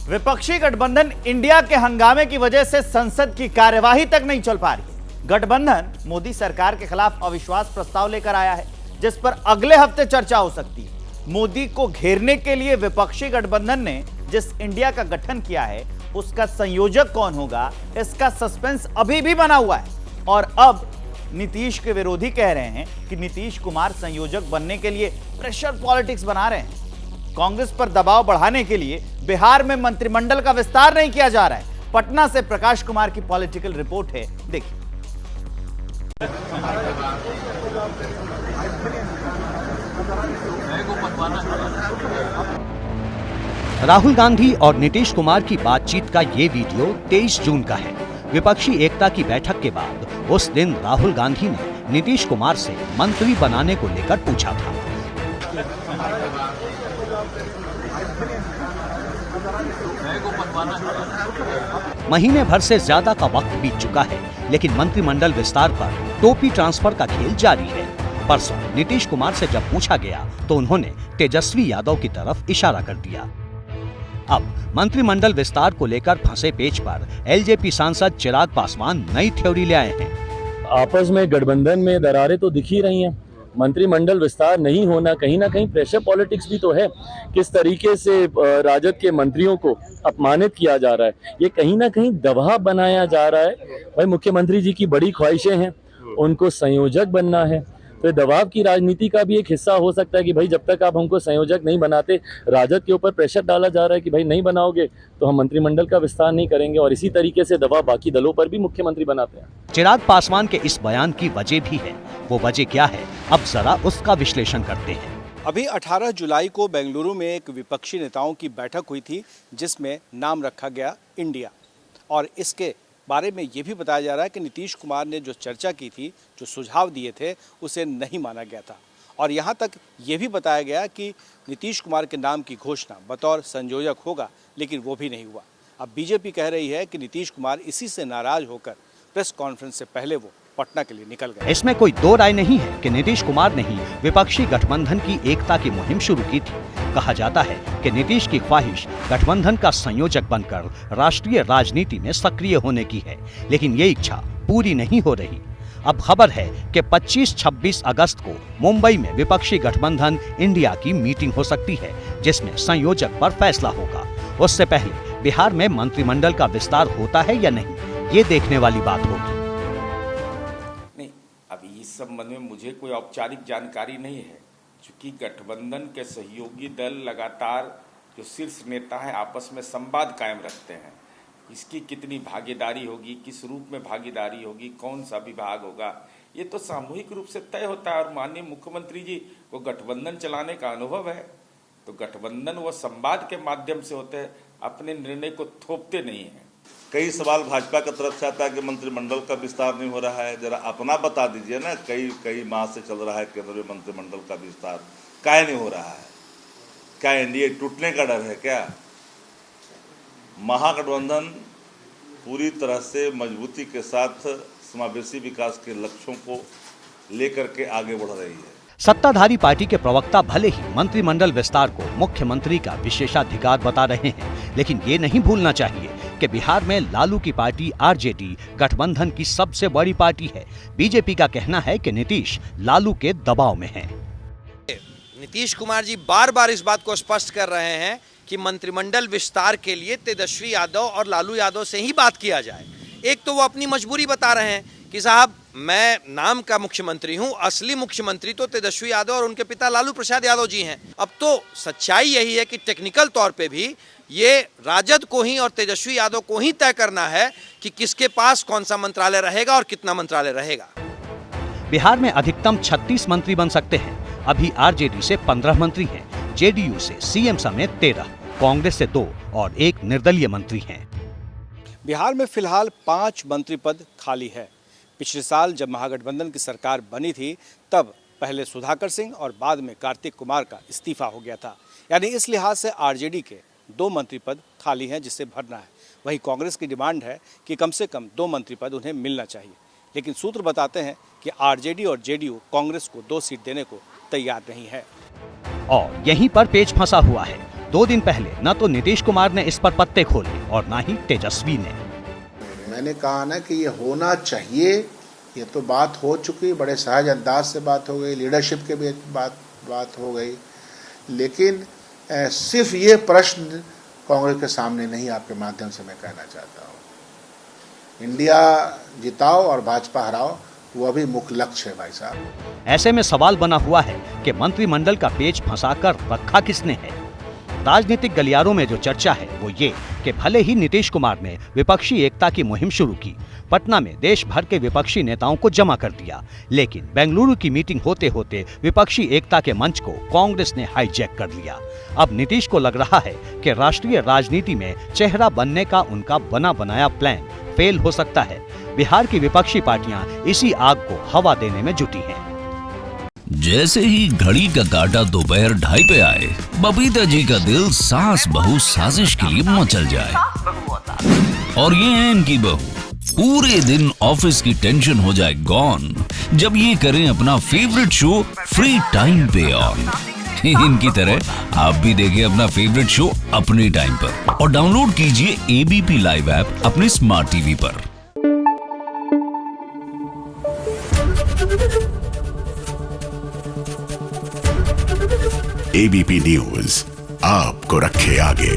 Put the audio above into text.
विपक्षी गठबंधन इंडिया के हंगामे की वजह से संसद की कार्यवाही तक नहीं चल पा रही। गठबंधन मोदी सरकार के खिलाफ अविश्वास प्रस्ताव लेकर आया है, जिस पर अगले हफ्ते चर्चा हो सकती है। मोदी को घेरने के लिए विपक्षी गठबंधन ने जिस इंडिया का गठन किया है, उसका संयोजक कौन होगा, इसका सस्पेंस अभी भी बना हुआ है। और अब नीतीश के विरोधी कह रहे हैं कि नीतीश कुमार संयोजक बनने के लिए प्रेशर पॉलिटिक्स बना रहे हैं। कांग्रेस पर दबाव बढ़ाने के लिए बिहार में मंत्रिमंडल का विस्तार नहीं किया जा रहा है। पटना से प्रकाश कुमार की पॉलिटिकल रिपोर्ट है, देखिए। राहुल गांधी और नीतीश कुमार की बातचीत का ये वीडियो 23 जून का है। विपक्षी एकता की बैठक के बाद उस दिन राहुल गांधी ने नीतीश कुमार से मंत्री बनाने को लेकर पूछा था। महीने भर से ज्यादा का वक्त बीत चुका है, लेकिन मंत्रिमंडल विस्तार पर टोपी ट्रांसफर का खेल जारी है। परसों नीतीश कुमार से जब पूछा गया तो उन्होंने तेजस्वी यादव की तरफ इशारा कर दिया। अब मंत्रिमंडल विस्तार को लेकर फंसे पेच पर एलजेपी सांसद चिराग पासवान नई थ्योरी ले आए हैं। आपस में गठबंधन में दरारें तो दिख ही रही हैं। मंत्रिमंडल विस्तार नहीं होना कहीं ना कहीं प्रेशर पॉलिटिक्स भी तो है। किस तरीके से राजद के मंत्रियों को अपमानित किया जा रहा है, ये कहीं ना कहीं दबाव बनाया जा रहा है। भाई मुख्यमंत्री जी की बड़ी ख्वाहिशें हैं, उनको संयोजक बनना है, तो दबाव की राजनीति का भी एक हिस्सा हो सकता है कि भाई जब तक आप हमको संयोजक नहीं बनाते, राजद के ऊपर प्रेशर डाला जा रहा है कि भाई नहीं बनाओगे तो हम मंत्रिमंडल का विस्तार नहीं करेंगे। और इसी तरीके से दबाव बाकी दलों पर भी मुख्यमंत्री बनाते हैं। चिराग पासवान के इस बयान की वजह भी है। वो वजह क्या है, अब जरा उसका विश्लेषण करते हैं। अभी 18 जुलाई को बेंगलुरु में एक विपक्षी नेताओं की बैठक हुई थी, जिसमें नाम रखा गया इंडिया। और इसके बारे में ये भी बताया जा रहा है कि नीतीश कुमार ने जो चर्चा की थी, जो सुझाव दिए थे, उसे नहीं माना गया था। और यहाँ तक ये भी बताया गया कि नीतीश कुमार के नाम की घोषणा बतौर संयोजक होगा, लेकिन वो भी नहीं हुआ। अब बीजेपी कह रही है कि नीतीश कुमार इसी से नाराज होकर प्रेस कॉन्फ्रेंस से पहले वो पटना के लिए निकल गए। इसमें कोई दो राय नहीं है कि नीतीश कुमार ने ही विपक्षी गठबंधन की एकता की मुहिम शुरू की थी। कहा जाता है कि नीतीश की ख्वाहिश गठबंधन का संयोजक बनकर राष्ट्रीय राजनीति में सक्रिय होने की है, लेकिन ये इच्छा पूरी नहीं हो रही। अब खबर है कि 25-26 अगस्त को मुंबई में विपक्षी गठबंधन इंडिया की मीटिंग हो सकती है, जिसमें संयोजक पर फैसला होगा। उससे पहले बिहार में मंत्रिमंडल का विस्तार होता है या नहीं, ये देखने वाली बात होगी। नहीं, अभी इस संबंध में मुझे कोई औपचारिक जानकारी नहीं है, क्योंकि गठबंधन के सहयोगी दल लगातार जो शीर्ष नेता हैं आपस में संवाद कायम रखते हैं। इसकी कितनी भागीदारी होगी, किस रूप में भागीदारी होगी, कौन सा विभाग होगा, ये तो सामूहिक रूप से तय होता है। और माननीय मुख्यमंत्री जी को गठबंधन चलाने का अनुभव है, तो गठबंधन वो संवाद के माध्यम से होते हैं, अपने निर्णय को थोपते नहीं हैं। कई सवाल भाजपा की तरफ से आता है कि मंत्रिमंडल का विस्तार नहीं हो रहा है, जरा अपना बता दीजिए ना। कई माह से चल रहा है केंद्र में मंत्रिमंडल का विस्तार, काहे नहीं हो रहा है? क्या एनडीए टूटने का डर है क्या? महागठबंधन पूरी तरह से मजबूती के साथ समावेशी विकास के लक्ष्यों को लेकर के आगे बढ़ रही है। सत्ताधारी पार्टी के प्रवक्ता भले ही मंत्रिमंडल विस्तार को मुख्यमंत्री का विशेषाधिकार बता रहे हैं, लेकिन ये नहीं भूलना चाहिए कि बिहार में लालू की पार्टी आरजेडी गठबंधन की सबसे बड़ी पार्टी है। बीजेपी का कहना है कि नीतीश लालू के दबाव में हैं। नीतीश कुमार जी बार बार इस बात को स्पष्ट कर रहे हैं कि मंत्रिमंडल विस्तार के लिए तेजस्वी यादव और लालू यादव से ही बात किया जाए। एक तो वो अपनी मजबूरी बता रहे हैं कि साहब मैं नाम का मुख्यमंत्री हूं, असली मुख्यमंत्री तो तेजस्वी यादव और उनके पिता लालू प्रसाद यादव जी हैं। अब तो सच्चाई यही है कि टेक्निकल तौर पे भी ये राजद को ही और तेजस्वी यादव को ही तय करना है कि किसके पास कौन सा मंत्रालय रहेगा और कितना मंत्रालय रहेगा। बिहार में अधिकतम 36 मंत्री बन सकते हैं। अभी आरजेडी से 15 मंत्री हैं, जेडीयू से सीएम समेत 13, कांग्रेस से 2 और 1 निर्दलीय मंत्री हैं। बिहार में फिलहाल 5 मंत्री पद खाली है। पिछले साल जब महागठबंधन की सरकार बनी थी, तब पहले सुधाकर सिंह और बाद में कार्तिक कुमार का इस्तीफा हो गया था। यानी इस लिहाज से आरजेडी के 2 मंत्री पद खाली हैं, जिसे भरना है। वहीं कांग्रेस की डिमांड है कि कम से कम 2 मंत्री पद उन्हें मिलना चाहिए, लेकिन सूत्र बताते हैं कि आरजेडी और जेडीयू कांग्रेस को 2 सीट देने को तैयार नहीं है। और यहीं पर पेच फंसा हुआ है। 2 दिन पहले न तो नीतीश कुमार ने इस पर पत्ते खोले और न ही तेजस्वी ने। मैंने कहा ना कि ये होना चाहिए, ये तो बात हो चुकी, बड़े सहज अंदाज से बात हो गई, लीडरशिप के भी बात हो गई, लेकिन सिर्फ ये प्रश्न कांग्रेस के सामने नहीं, आपके माध्यम से मैं कहना चाहता हूँ, इंडिया जिताओ और भाजपा हराओ, वो भी मुख्य लक्ष्य है भाई साहब। ऐसे में सवाल बना हुआ है कि मंत्रिमंडल का पेच फंसाकर रखा किसने है। राजनीतिक गलियारों में जो चर्चा है वो ये कि भले ही नीतीश कुमार ने विपक्षी एकता की मुहिम शुरू की, पटना में देश भर के विपक्षी नेताओं को जमा कर दिया, लेकिन बेंगलुरु की मीटिंग होते होते विपक्षी एकता के मंच को कांग्रेस ने हाईजैक कर लिया। अब नीतीश को लग रहा है कि राष्ट्रीय राजनीति में चेहरा बनने का उनका बना बनाया प्लान फेल हो सकता है। बिहार की विपक्षी पार्टियां इसी आग को हवा देने में जुटी हैं। जैसे ही घड़ी का काटा दोपहर 2:30 पे आए, बबीता जी का दिल सास बहू साजिश के लिए मचल जाए। और ये है इनकी बहू, पूरे दिन ऑफिस की टेंशन हो जाए गॉन जब ये करें अपना फेवरेट शो फ्री टाइम पे ऑन। इनकी तरह आप भी देखिए अपना फेवरेट शो अपने टाइम पर और डाउनलोड कीजिए एबीपी लाइव ऐप अपने स्मार्ट टीवी पर। एबीपी न्यूज आपको रखे आगे।